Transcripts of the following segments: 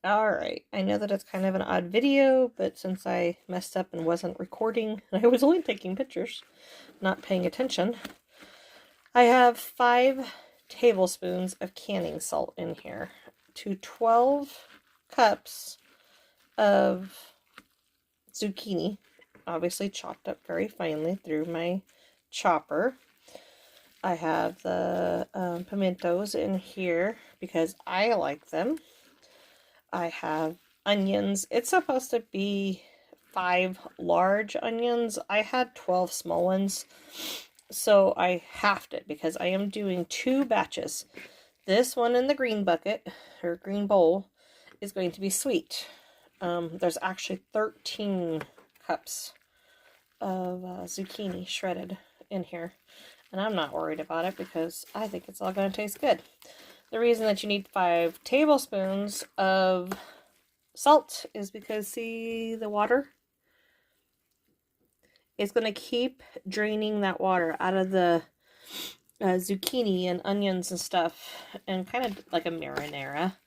Alright, I know that it's kind of an odd video, but since I messed up and wasn't recording, and I was only taking pictures, not paying attention, I have 5 tablespoons of canning salt in here to 12 cups of zucchini, obviously chopped up very finely through my chopper. I have the pimentos in here because I like them. I have onions. It's supposed to be 5 large onions. I had 12 small ones, so I halved it because I am doing 2 batches. This one in the green bucket, or green bowl, is going to be sweet. There's actually 13 cups of zucchini shredded in here, and I'm not worried about it because I think it's all going to taste good. The reason that you need 5 tablespoons of salt is because, see the water? It's going to keep draining that water out of the zucchini and onions and stuff, and kind of like a marinara.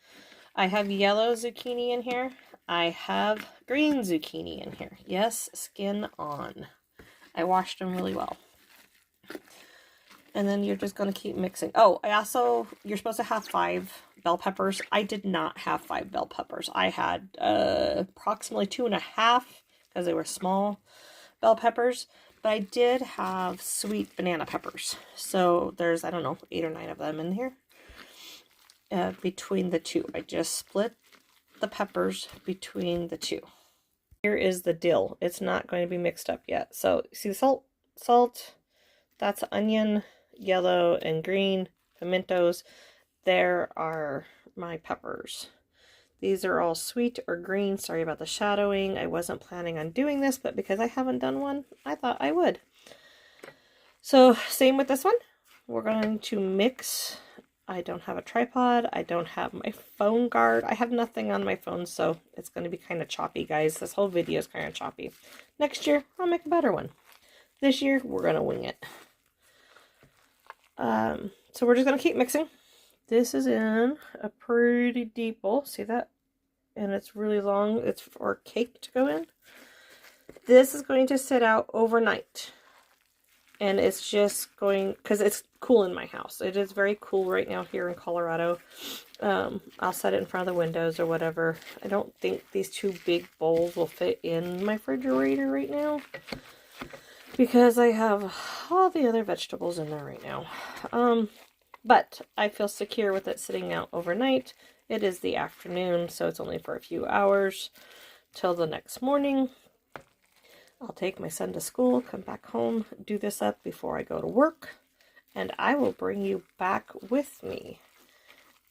I have yellow zucchini in here. I have green zucchini in here. Yes, skin on. I washed them really well. And then you're just going to keep mixing. Oh, you're supposed to have 5 bell peppers. I did not have 5 bell peppers. I had approximately 2.5 because they were small bell peppers. But I did have sweet banana peppers. So there's, I don't know, 8 or 9 of them in here. Between the 2. I just split the peppers between the 2. Here is the dill. It's not going to be mixed up yet. So, see the salt, that's onion, yellow and green, pimentos. There are my peppers. These are all sweet or green. Sorry about the shadowing. I wasn't planning on doing this, but because I haven't done one, I thought I would. So, same with this one. We're going to mix. I don't have a tripod. I don't have my phone guard. I have nothing on my phone, so it's going to be kind of choppy, guys. This whole video is kind of choppy. Next year, I'll make a better one. This year, we're going to wing it. So we're just going to keep mixing. This is in a pretty deep bowl. See that? And it's really long. It's for cake to go in. This is going to sit out overnight. And it's just going, because it's cool in my house. It is very cool right now here in Colorado. I'll set it in front of the windows or whatever. I don't think these 2 big bowls will fit in my refrigerator right now, because I have all the other vegetables in there right now. But I feel secure with it sitting out overnight. It is the afternoon, so it's only for a few hours till the next morning. I'll take my son to school, come back home, do this up before I go to work, and I will bring you back with me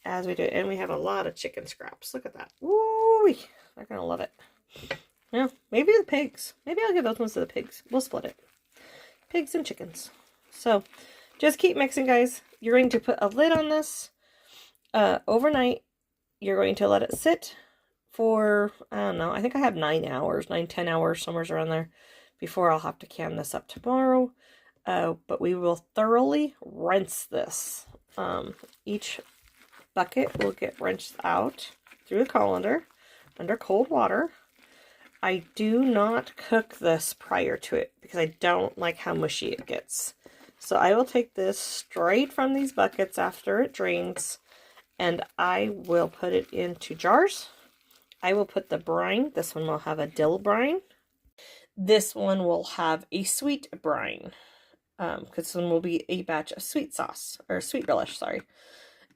as we do it. And we have a lot of chicken scraps. Look at that. Woo-wee! They're going to love it. Yeah, maybe the pigs. Maybe I'll give those ones to the pigs. We'll split it. Pigs and chickens. So, just keep mixing, guys. You're going to put a lid on this overnight. You're going to let it sit for, I don't know, I think I have 9 hours, 10 hours, somewhere around there, before I'll have to can this up tomorrow. But we will thoroughly rinse this. Each bucket will get rinsed out through the colander under cold water. I do not cook this prior to it because I don't like how mushy it gets. So I will take this straight from these buckets after it drains, and I will put it into jars. I will put the brine. This one will have a dill brine. This one will have a sweet brine. Because this one will be a batch of sweet sauce, or sweet relish, sorry.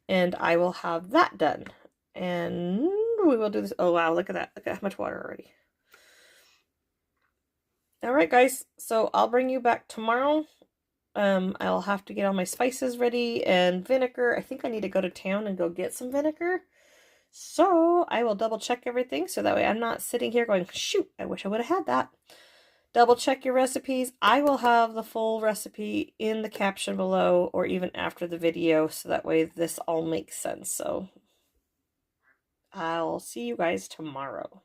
And I will have that done. And we will do this. Oh, wow, look at that. Look at how much water already. Alright, guys. So I'll bring you back tomorrow. I'll have to get all my spices ready and vinegar. I think I need to go to town and go get some vinegar. So I will double check everything so that way I'm not sitting here going, shoot, I wish I would have had that. Double check your recipes. I will have the full recipe in the caption below or even after the video so that way this all makes sense. So I'll see you guys tomorrow.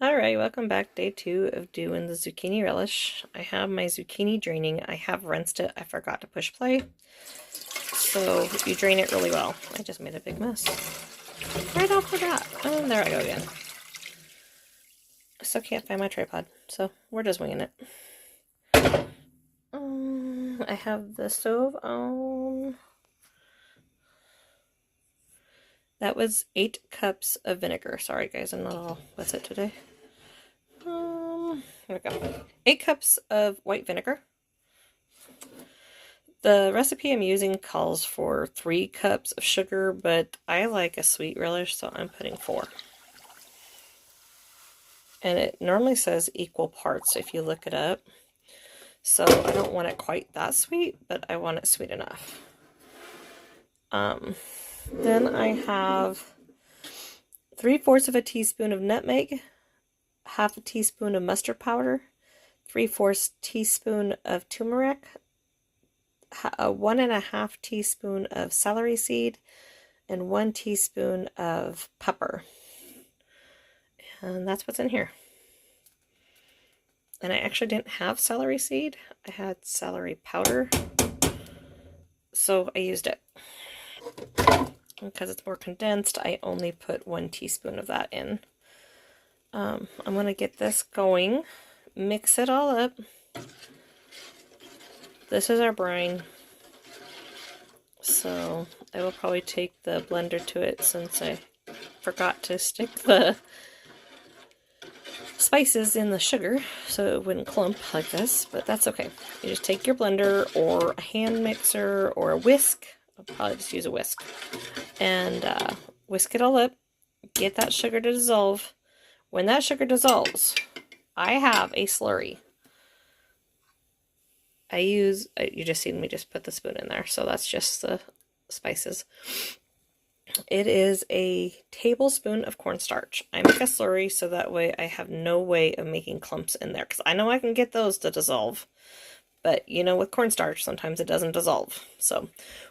Alright, welcome back. Day 2 of doing the zucchini relish. I have my zucchini draining. I have rinsed it. I forgot to push play. So you drain it really well. I just made a big mess. Right off the bat. Oh, there I go again. I still can't find my tripod, so we're just winging it. I have the stove on. That was 8 cups of vinegar. Sorry guys, I'm not all with it today. Here we go. 8 cups of white vinegar. The recipe I'm using calls for 3 cups of sugar, but I like a sweet relish, so I'm putting 4. And it normally says equal parts if you look it up. So I don't want it quite that sweet, but I want it sweet enough. Then I have 3/4 of a teaspoon of nutmeg, 1/2 teaspoon of mustard powder, 3/4 teaspoon of turmeric, 1 1/2 teaspoon of celery seed, and 1 teaspoon of pepper. And that's what's in here. And I actually didn't have celery seed. I had celery powder. So I used it. Because it's more condensed, I only put 1 teaspoon of that in. I'm going to get this going. Mix it all up. This is our brine. So I will probably take the blender to it since I forgot to stick the spices in the sugar so it wouldn't clump like this, but that's okay. You just take your blender or a hand mixer or a whisk. I'll probably just use a whisk and whisk it all up. Get that sugar to dissolve. When that sugar dissolves, I have a slurry. You just seen me just put the spoon in there, so that's just the spices. It is a tablespoon of cornstarch. I make a slurry so that way I have no way of making clumps in there, because I know I can get those to dissolve, but you know, with cornstarch sometimes it doesn't dissolve. So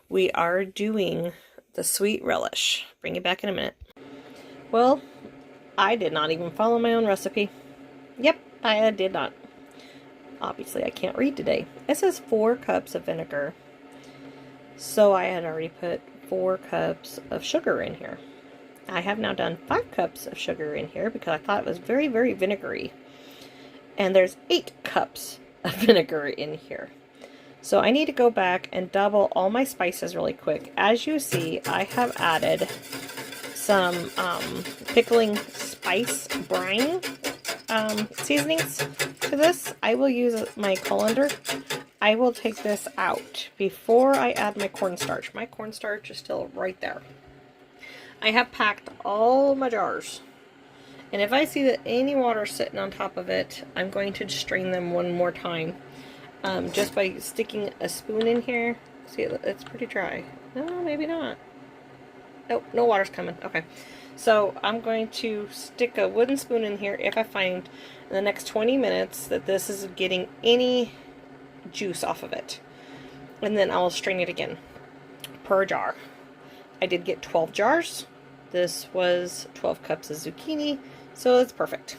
we are doing the sweet relish. Bring it back in a minute. Well, I did not even follow my own recipe. Yep, I did not. Obviously, I can't read today. It says 4 cups of vinegar. So I had already put 4 cups of sugar in here. I have now done 5 cups of sugar in here because I thought it was very, very vinegary. And there's 8 cups of vinegar in here. So I need to go back and double all my spices really quick. As you see, I have added some pickling spice brine seasonings to this. I will use my colander. I will take this out before I add my cornstarch. My cornstarch is still right there. I have packed all my jars. And if I see that any water is sitting on top of it, I'm going to strain them one more time. Just by sticking a spoon in here. See, it's pretty dry. No, maybe not. Nope, no water's coming. Okay. So I'm going to stick a wooden spoon in here if I find in the next 20 minutes that this is getting any juice off of it. And then I'll strain it again per jar. I did get 12 jars. This was 12 cups of zucchini, so it's perfect.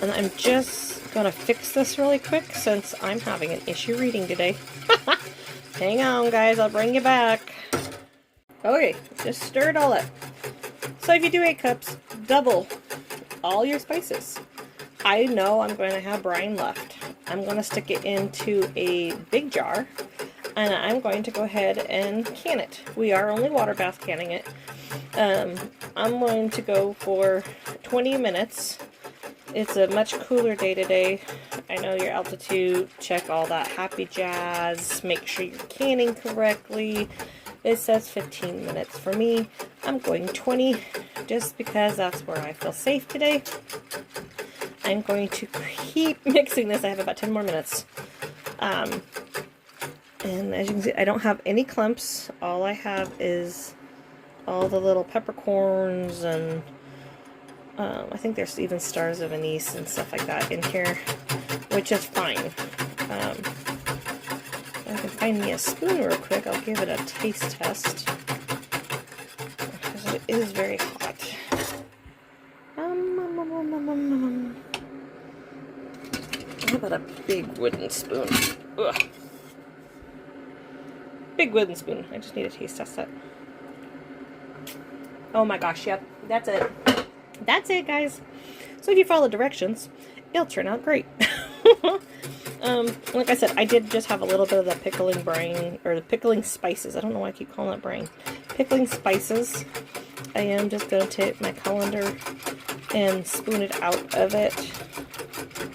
And I'm just going to fix this really quick since I'm having an issue reading today. Hang on, guys. I'll bring you back. Okay, just stir it all up. So if you do 8 cups, double all your spices. I know I'm going to have brine left. I'm going to stick it into a big jar, and I'm going to go ahead and can it. We are only water bath canning it. I'm going to go for 20 minutes. It's a much cooler day today. I know your altitude, check all that happy jazz, make sure you're canning correctly. It says 15 minutes for me. I'm going 20 just because that's where I feel safe today. I'm going to keep mixing this. I have about 10 more minutes. And as you can see, I don't have any clumps. All I have is all the little peppercorns and I think there's even stars of anise and stuff like that in here, which is fine. If I can find me a spoon real quick, I'll give it a taste test. Because it is very hot. How about a big wooden spoon? Ugh. Big wooden spoon. I just need to taste test that. Oh my gosh, yep. That's it. That's it, guys. So if you follow directions, it'll turn out great. Like I said, I did just have a little bit of the pickling brine, or the pickling spices. I don't know why I keep calling it brine. Pickling spices. I am just going to take my colander and spoon it out of it.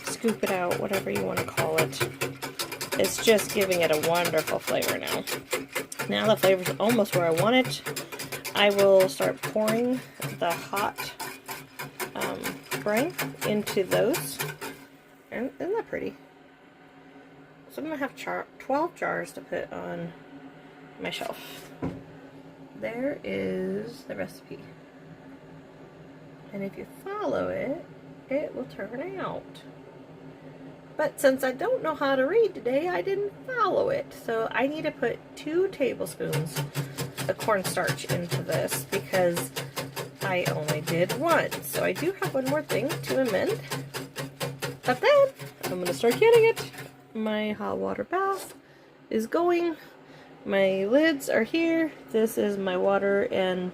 Scoop it out, whatever you want to call it. It's just giving it a wonderful flavor now. Now the flavor's almost where I want it. I will start pouring the hot brine into those. And isn't that pretty? So I'm going to have 12 jars to put on my shelf. There is the recipe. And if you follow it, it will turn out. But since I don't know how to read today, I didn't follow it. So I need to put 2 tablespoons of cornstarch into this because I only did 1. So I do have one more thing to amend. But then I'm going to start getting it. My hot water bath is going. My lids are here. This is my water and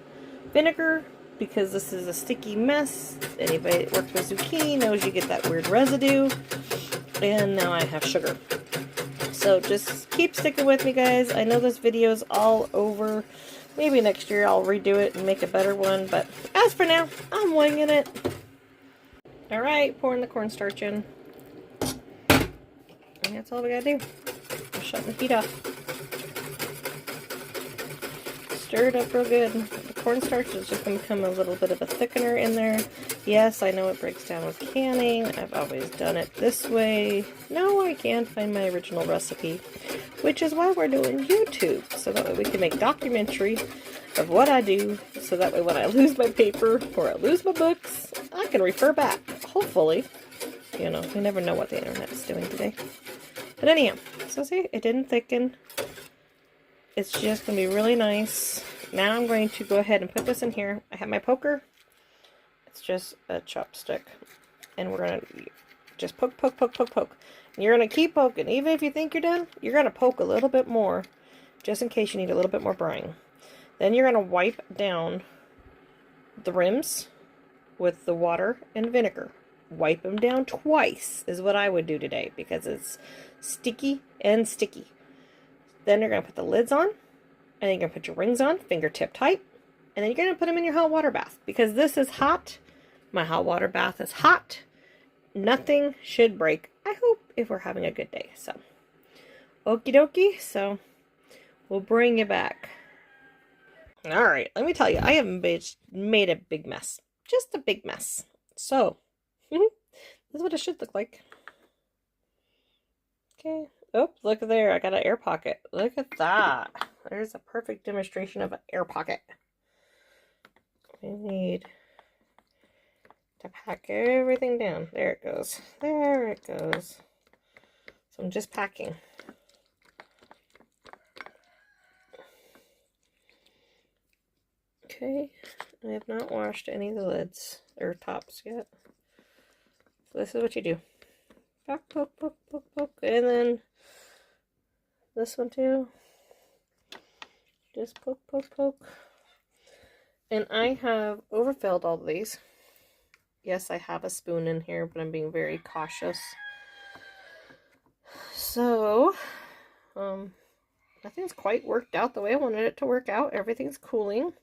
vinegar because this is a sticky mess. Anybody that works with zucchini knows you get that weird residue. And now I have sugar. So just keep sticking with me, guys. I know this video is all over. Maybe next year I'll redo it and make a better one. But as for now, I'm winging it. Alright, pouring the cornstarch in. And that's all we gotta do. I'm shutting the heat off. Stir it up real good. The cornstarch is just going to become a little bit of a thickener in there. Yes, I know it breaks down with canning. I've always done it this way. No, I can't find my original recipe, which is why we're doing YouTube, so that way we can make documentary of what I do, so that way when I lose my paper or I lose my books, I can refer back. Hopefully. You know, you never know what the internet is doing today. But anyhow, so see, it didn't thicken. It's just going to be really nice. Now I'm going to go ahead and put this in here. I have my poker. It's just a chopstick. And we're going to just poke, poke, poke, poke, poke. And you're going to keep poking. Even if you think you're done, you're going to poke a little bit more. Just in case you need a little bit more brine. Then you're going to wipe down the rims with the water and vinegar. Wipe them down twice is what I would do today. Because it's sticky and sticky. Then you're going to put the lids on, and then you're going to put your rings on, fingertip tight, and then you're going to put them in your hot water bath. Because this is hot. My hot water bath is hot. Nothing should break. I hope if we're having a good day. So, okie dokie. So, we'll bring you back. Alright, let me tell you, I have made a big mess. Just a big mess. So, this is what it should look like. Okay. Oh, look there. I got an air pocket. Look at that. There's a perfect demonstration of an air pocket. We need to pack everything down. There it goes. There it goes. So I'm just packing. Okay. I have not washed any of the lids or tops yet. So this is what you do. Poke, poke, poke, poke, poke. And then this one too. Just poke, poke, poke. And I have overfilled all of these. Yes, I have a spoon in here, but I'm being very cautious. So, nothing's quite worked out the way I wanted it to work out. Everything's cooling.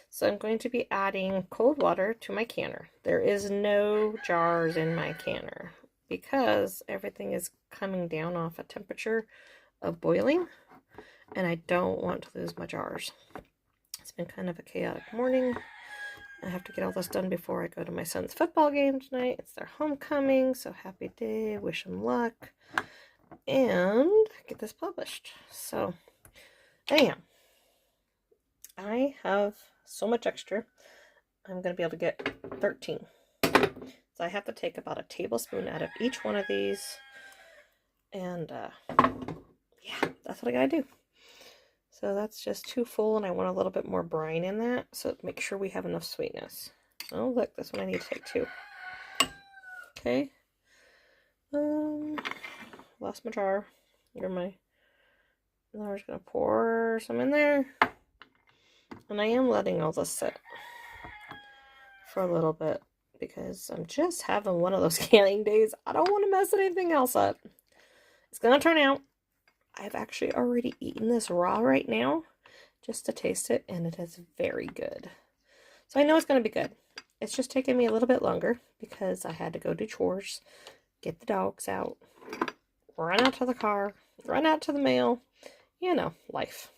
So I'm going to be adding cold water to my canner. There is no jars in my canner because everything is coming down off a temperature of boiling, and I don't want to lose my jars. It's been kind of a chaotic morning. I have to get all this done before I go to my son's football game tonight. It's their homecoming, so happy day, wish them luck, and get this published. So, anyhow, I have so much extra. I'm going to be able to get 13. So I have to take about a tablespoon out of each one of these, and yeah, that's what I gotta do. So that's just too full, and I want a little bit more brine in that, so make sure we have enough sweetness. Oh, look, this one I need to take too. Okay. Lost my jar. Now we're just gonna pour some in there, and I am letting all this sit. for a little bit because I'm just having one of those canning days. I don't want to mess anything else up. It's going to turn out. I've actually already eaten this raw right now just to taste it, and it is very good. So I know it's going to be good. It's just taking me a little bit longer because I had to go do chores, get the dogs out, run out to the car, run out to the mail, you know, life.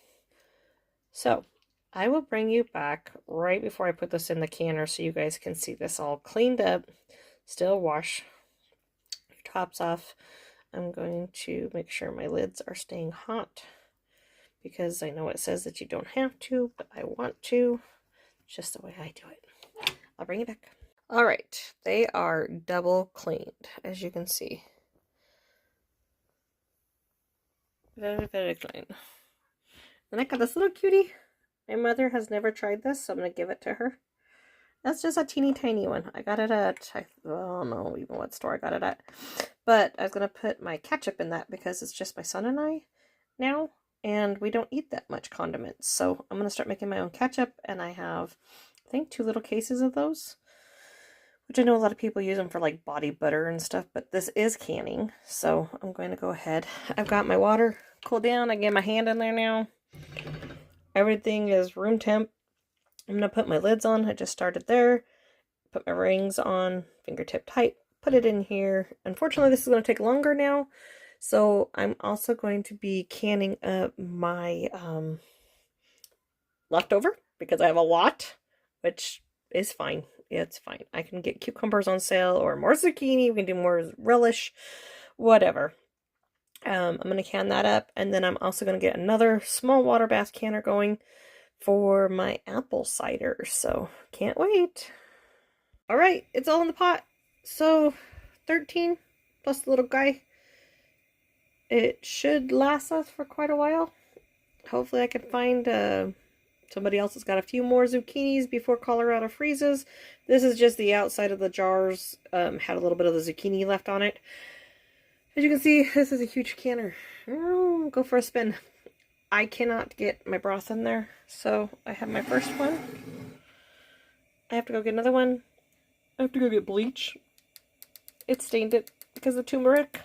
So I will bring you back right before I put this in the canner so you guys can see this all cleaned up. Still wash your tops off. I'm going to make sure my lids are staying hot because I know it says that you don't have to, but I want to. It's just the way I do it. I'll bring it back. All right, they are double cleaned, as you can see. Very, very clean. Then I got this little cutie. My mother has never tried this, so I'm going to give it to her. That's just a teeny tiny one. I got it at, I don't know even what store I got it at. But I was going to put my ketchup in that because it's just my son and I now. And we don't eat that much condiments. So I'm going to start making my own ketchup. And I have, I think, 2 little cases of those. Which I know a lot of people use them for like body butter and stuff. But this is canning. So I'm going to go ahead. I've got my water cooled down. I get my hand in there now. Everything is room temp. I'm going to put my lids on. I just started there. Put my rings on, fingertip tight. Put it in here. Unfortunately, this is going to take longer now. So I'm also going to be canning up my leftover because I have a lot, which is fine. It's fine. I can get cucumbers on sale or more zucchini. We can do more relish, whatever. I'm going to can that up. And then I'm also going to get another small water bath canner going for my apple cider. So can't wait. All right, it's all in the pot. So 13 plus the little guy. It should last us for quite a while. Hopefully I can find somebody else that's got a few more zucchinis before Colorado freezes. This is just the outside of the jars. Had a little bit of the zucchini left on it. As you can see, this is a huge canner. Go for a spin. I cannot get my broth in there, so I have my first one. I have to go get another one. I have to go get bleach. It stained it because of turmeric.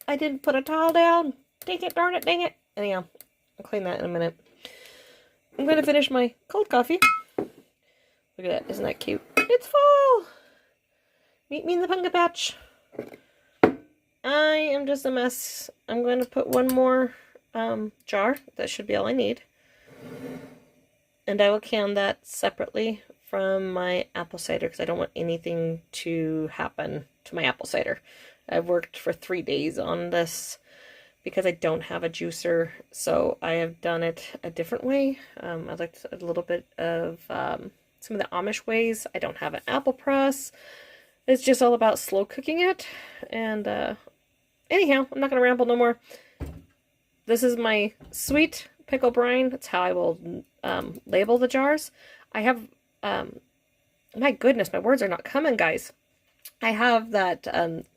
I didn't put a towel down. Dang it, darn it, dang it. Anyhow, I'll clean that in a minute. I'm going to finish my cold coffee. Look at that. Isn't that cute? It's fall! Meet me in the pumpkin patch. I am just a mess. I'm going to put one more jar. That should be all I need. And I will can that separately from my apple cider because I don't want anything to happen to my apple cider. I've worked for 3 days on this because I don't have a juicer, so I have done it a different way. I looked at a little bit of some of the Amish ways. I don't have an apple press. It's just all about slow cooking it. And anyhow, I'm not going to ramble no more. This is my sweet pickle brine. That's how I will label the jars. I have, my goodness, my words are not coming, guys. I have that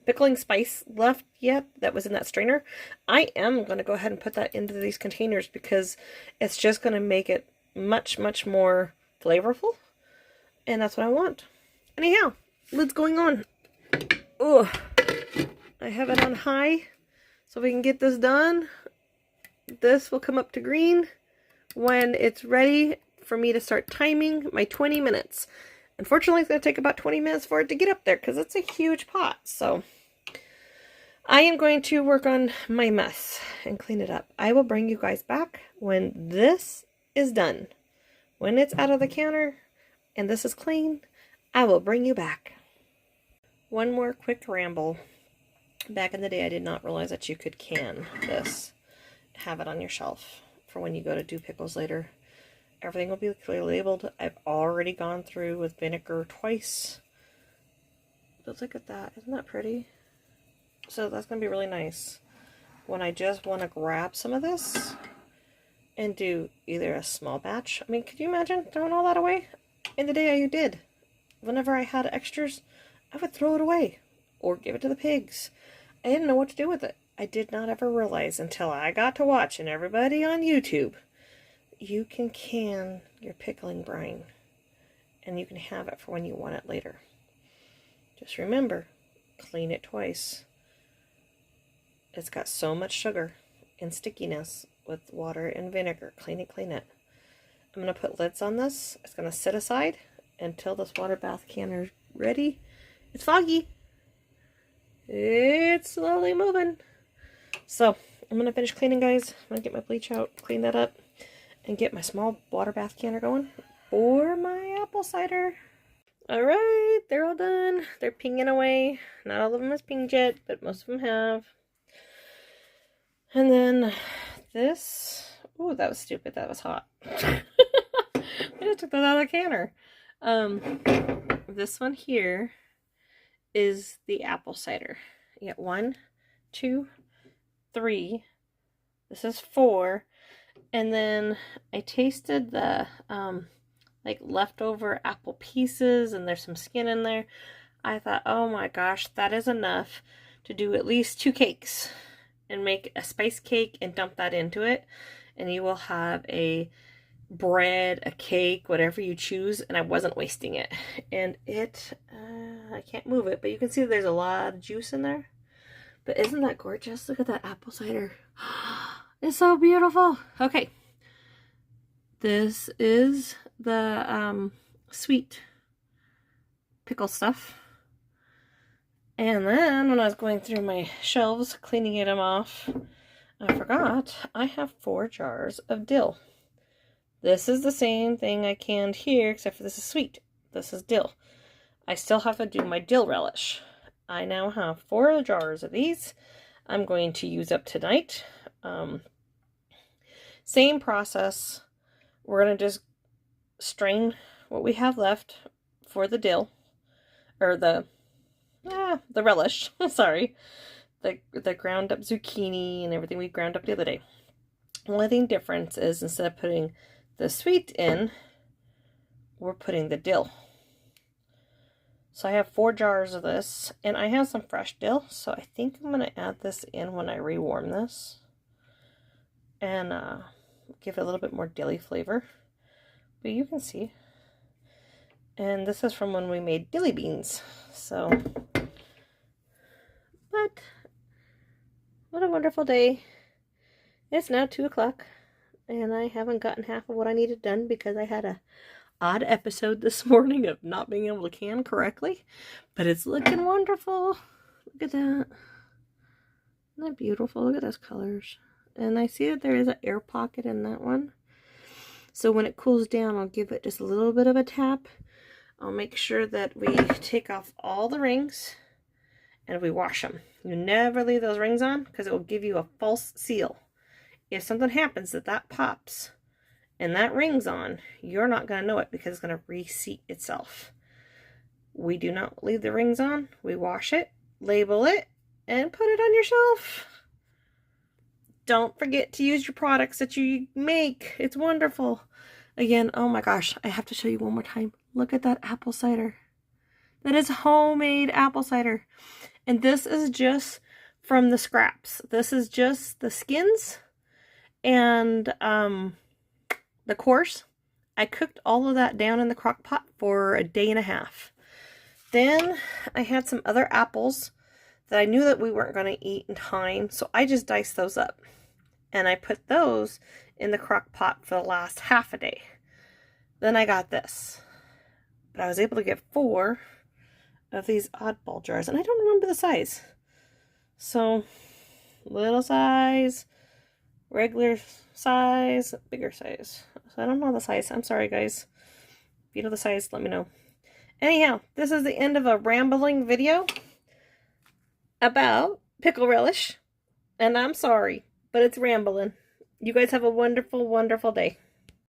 pickling spice left yet that was in that strainer. I am going to go ahead and put that into these containers because it's just going to make it much, much more flavorful. And that's what I want. Anyhow, lid's going on. Ugh. I have it on high so we can get this done. This will come up to green when it's ready for me to start timing my 20 minutes. Unfortunately, it's going to take about 20 minutes for it to get up there because it's a huge pot. So I am going to work on my mess and clean it up. I will bring you guys back when this is done. When it's out of the counter and this is clean, I will bring you back. One more quick ramble. Back in the day, I did not realize that you could can this. Have it on your shelf for when you go to do pickles later. Everything will be clearly labeled. I've already gone through with vinegar twice. But look at that. Isn't that pretty? So that's going to be really nice when I just want to grab some of this and do either a small batch. I mean, could you imagine throwing all that away? In the day I did. Whenever I had extras, I would throw it away or give it to the pigs. I didn't know what to do with it. I did not ever realize until I got to watching everybody on YouTube. You can can your pickling brine and you can have it for when you want it later. Just remember, clean it twice. It's got so much sugar and stickiness with water and vinegar. Clean it, clean it. I'm going to put lids on this. It's going to sit aside until this water bath can is ready. It's foggy. It's slowly moving. So, I'm going to finish cleaning, guys. I'm going to get my bleach out, clean that up, and get my small water bath canner going for my apple cider. Alright, they're all done. They're pinging away. Not all of them is pinged yet, but most of them have. And then this. Ooh, that was stupid. That was hot. I just took that out of the canner. This one here is the apple cider. You get 1, 2, 3. This is 4. And then I tasted the like leftover apple pieces, and there's some skin in there. I thought, oh my gosh, that is enough to do at least 2 cakes and make a spice cake and dump that into it, and you will have a bread, a cake, whatever you choose. And I wasn't wasting it, and it I can't move it, but you can see there's a lot of juice in there. But isn't that gorgeous? Look at that apple cider. It's so beautiful. Okay, this is the sweet pickle stuff. And then when I was going through my shelves, cleaning them off, I forgot I have 4 jars of dill. This is the same thing I canned here, except for this is sweet. This is dill. I still have to do my dill relish. I now have 4 jars of these. I'm going to use up tonight. Same process. We're going to just strain what we have left for the dill, or the relish. Sorry, the ground up zucchini and everything we ground up the other day. Only thing difference is, instead of putting the sweet in, we're putting the dill. So I have 4 jars of this, and I have some fresh dill, so I think I'm going to add this in when I rewarm this, and give it a little bit more dilly flavor. But you can see. And this is from when we made dilly beans. So, but what a wonderful day. It's now 2 o'clock, and I haven't gotten half of what I needed done because I had a odd episode this morning of not being able to can correctly. But it's looking wonderful. Look at that. Isn't that beautiful? Look at those colors. And I see that there is an air pocket in that one. So when it cools down, I'll give it just a little bit of a tap. I'll make sure that we take off all the rings and we wash them. You never leave those rings on because it will give you a false seal. If something happens that pops and that ring's on, you're not going to know it because it's going to reseat itself. We do not leave the rings on. We wash it, label it, and put it on your shelf. Don't forget to use your products that you make. It's wonderful. Again, oh my gosh, I have to show you one more time. Look at that apple cider. That is homemade apple cider. And this is just from the scraps. This is just the skins and the cores. I cooked all of that down in the crock pot for a day and a half. Then I had some other apples that I knew that we weren't going to eat in time, so I just diced those up. And I put those in the crock pot for the last half a day. Then I got this. But I was able to get 4 of these oddball jars. And I don't remember the size. So, little size, regular size, bigger size. So I don't know the size. I'm sorry, guys. If you know the size, let me know. Anyhow, this is the end of a rambling video about pickle relish. And I'm sorry, but it's rambling. You guys have a wonderful, wonderful day.